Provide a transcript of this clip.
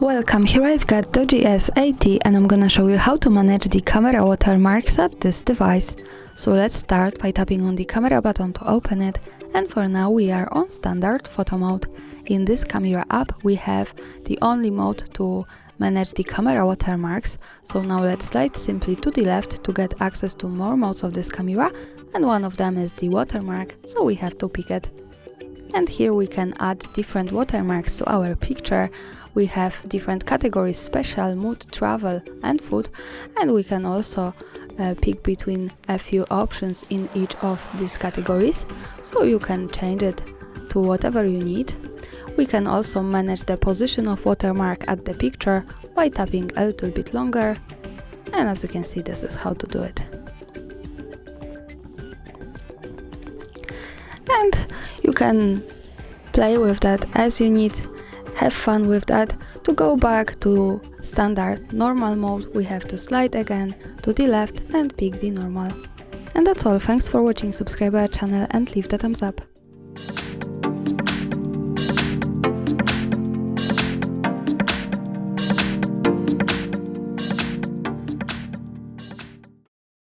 Welcome, here I've got DOOGEE S80 and I'm gonna show you how to manage the camera watermarks at this device. So let's start by tapping on the camera button to open it, and for now we are on standard photo mode. In this camera app we have the only mode to manage the camera watermarks, so now let's slide simply to the left to get access to more modes of this camera, and one of them is the watermark, so we have to pick it. And here we can add different watermarks to our picture. We have different categories: special, mood, travel and food, and we can also pick between a few options in each of these categories, so you can change it to whatever you need. We can also manage the position of watermark at the picture by tapping a little bit longer, and as you can see, this is how to do it. And you can play with that as you need, have fun with that. To go back to standard normal mode, we have to slide again to the left and pick the normal. And that's all. Thanks for watching, subscribe our channel and leave the thumbs up.